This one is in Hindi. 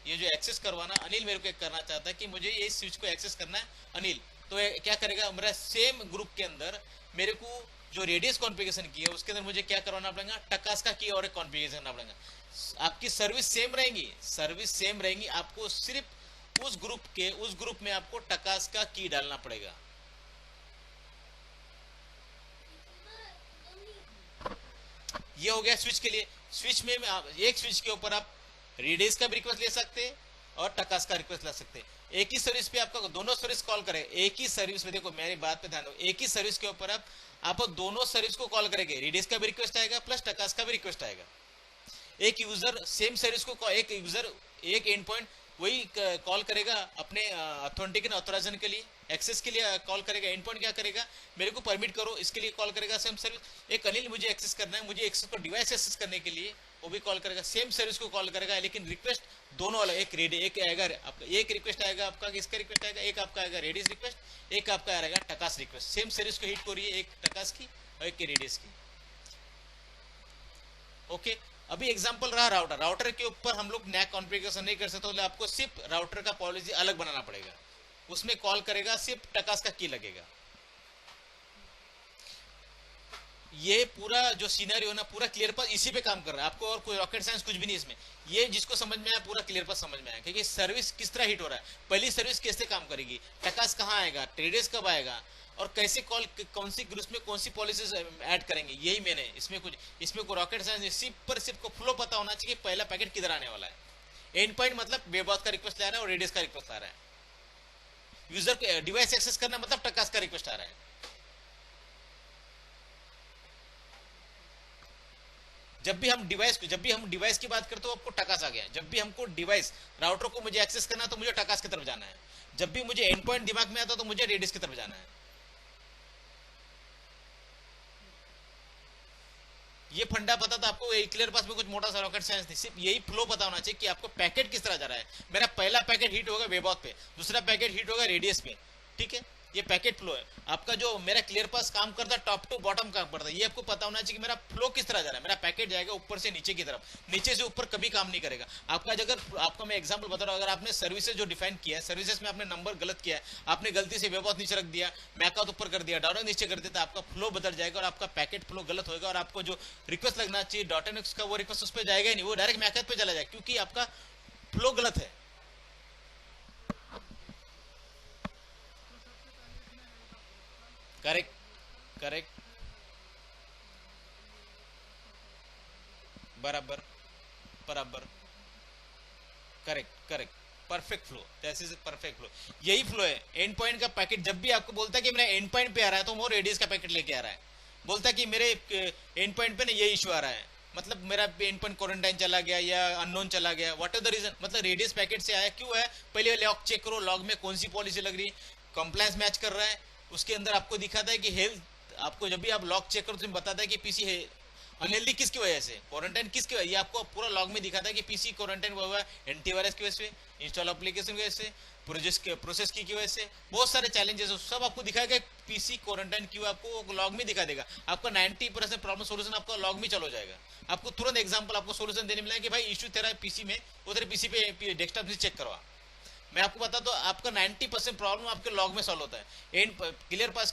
ये जो एक्सेस करवाना अनिल मेरे को करना चाहता है कि मुझे ये स्विच को एक्सेस करना है अनिल। तो क्या करेगा, मेरा सेम ग्रुप के अंदर मेरे को जो रेडियस कॉन्फ़िगरेशन की है उसके अंदर मुझे क्या करवाना पड़ेगा, टकास का की और एक कॉन्फ़िगरेशन करना पड़ेगा। आपकी सर्विस सेम रहेंगी, सर्विस सेम रहेंगी, आपको सिर्फ उस ग्रुप में आपको टकास का की डालना पड़ेगा। ये हो गया स्विच के लिए। स्विच में एक स्विच के ऊपर आप रेडियस का भी रिक्वेस्ट ले सकते हैं और टकास का रिक्वेस्ट ला सकते हैं। एक ही सर्विस पे आपका दोनों सर्विस कॉल करे, एक ही सर्विस में, देखो मेरी बात पे ध्यान दो, एक ही सर्विस के ऊपर आप दोनों सर्विस को कॉल करेंगे, रेडियस का भी रिक्वेस्ट आएगा प्लस टकास का भी रिक्वेस्ट आएगा। एक यूजर सेम सर्विस को एक यूजर एक एंड पॉइंट वही कॉल करेगा अपने अथेंटिकेशन ऑथराइजेशन के लिए, एक्सेस के लिए कॉल करेगा। एंड पॉइंट क्या करेगा, मेरे को परमिट करो इसके लिए कॉल करेगा सेम सर्विस। एक अनिल मुझे एक्सेस करना है, मुझे एक्सेस को डिवाइस एक्सेस करने के लिए वो भी कॉल करेगा, सेम सर्विस को कॉल करेगा, लेकिन रिक्वेस्ट दोनों अलग। एक आएगा आपका, एक रिक्वेस्ट आएगा आपका, इसका रिक्वेस्ट आएगा, एक आपका आएगा रेडियस रिक्वेस्ट, एक आपका आएगा टकास रिक्वेस्ट। सेम सर्विस को हिट हो रही है, एक टकास की और एक रेडियस की। ओके, अभी एग्जांपल रहा राउटर। राउटर के ऊपर हम लोग नैक कॉन्फ़िगरेशन नहीं कर सकते, तो आपको सिर्फ राउटर का पॉलिसी अलग बनाना पड़ेगा, उसमें कॉल करेगा सिर्फ टकास का की लगेगा। ये पूरा जो सीनरी ना पूरा क्लियर पास इसी पे काम कर रहा है, आपको और कोई रॉकेट साइंस कुछ भी नहीं इसमें। ये जिसको समझ में आया पूरा क्लियर पास समझ में आया, क्योंकि सर्विस किस तरह हिट हो रहा है, पहली सर्विस कैसे काम करेगी, टकास कहाँ आएगा, ट्रेडर्स कब आएगा, और कैसे कॉल, कौन सी ग्रुप में कौन सी पॉलिसीज ऐड करेंगे, यही मैंने इसमें कोई रॉकेट साइंस सिर्फ पर सिर्फ को फ्लो पता होना चाहिए कि पहला पैकेट किधर आने वाला है। एंड पॉइंट मतलब वेबऑथ का रिक्वेस्ट ला रहा है और रेडियस का रिक्वेस्ट ला रहा है। यूजर को डिवाइस एक्सेस करना मतलब टकास का रिक्वेस्ट आ रहा है। जब भी हम डिवाइस की बात करते हो आपको टकास आ गया। जब भी हमको डिवाइस राउटर को मुझे एक्सेस करना है तो मुझे टकास की तरफ जाना है। जब भी मुझे एंड पॉइंट दिमाग में आता तो मुझे रेडियस की तरफ जाना है। ये फंडा पता था आपको, क्लियर पास में कुछ मोटा सा रॉकेट साइंस नहीं, सिर्फ यही फ्लो पता होना चाहिए कि आपको पैकेट किस तरह जा रहा है। मेरा पहला पैकेट हिट होगा वेबऑथ पे, दूसरा पैकेट हिट होगा रेडियस पे, ठीक है, ये पैकेट फ्लो है आपका। जो मेरा क्लियर पास काम करता है टॉप टू बॉटम काम करता है, ये आपको पता होना चाहिए कि मेरा फ्लो किस तरह जा रहा है। मेरा पैकेट जाएगा ऊपर से नीचे की तरफ, नीचे से ऊपर कभी काम नहीं करेगा आपका। अगर आपका मैं एग्जांपल बता रहा हूँ, अगर आपने सर्विसेज जो डिफाइन किया है, सर्विसेज में आपने नंबर गलत किया है, आपने गलती से वेबऑथ नीचे रख दिया, मैकआउट ऊपर कर दिया, डॉट नीचे कर दिया, तो आपका फ्लो बदल जाएगा और आपका पैकेट फ्लो गलत होगा। और आपको जो रिक्वेस्ट लगना चाहिए डॉट का, वो रिक्वेस्ट उस पर जाएगा ही नहीं, वो डायरेक्ट मैकआउट पे चला जाएगा, क्योंकि आपका फ्लो गलत है। करेक्ट, करेक्ट, बराबर, बराबर, correct, correct, perfect flow, this is perfect flow. यही फ्लो है एंड पॉइंट का पैकेट। जब भी आपको बोलता है कि मेरा एंड पॉइंट पे आ रहा है तो वो रेडियस का पैकेट लेके आ रहा है। बोलता है कि मेरे एंड पॉइंट पे ना ये इशू आ रहा है, मतलब मेरा एंड पॉइंट क्वारंटाइन चला गया या अननोन चला गया, व्हाट इज द रीजन, मतलब रेडियस पैकेट से आया क्यों है। पहले लॉग चेक करो, लॉग में कौन सी पॉलिसी लग रही है, कंप्लायंस मैच कर रहा है, उसके अंदर आपको दिखाता है कि हेल्थ। आपको जब भी आप लॉग चेक करो तो बताता है कि पीसी है अनहेल्दी किसकी वजह से, क्वारंटाइन किसकी वजह, ये आपको पूरा लॉग में दिखाता है कि पीसी क्वारंटाइन हुआ है एंटीवायरस की वजह से, इंस्टॉल एप्लीकेशन की वजह से, प्रोसेस की वजह से, बहुत सारे चैलेंजेस सब आपको दिखाएगा। पीसी क्वारंटाइन क्यों आपको लॉग में दिखा देगा। आपका 90% प्रॉब्लम सोल्यूशन आपका लॉग में चलो जाएगा। आपको तुरंत एग्जांपल आपको सोल्यूशन देने मिला है कि भाई इशू तेरा पीसी में, वो तेरे पीसी पे डेस्कटॉप से चेक करवा। मैं आपको बता दो आपका 90% प्रॉब्लम आपके लॉग में सॉल्व होता है। And clear pass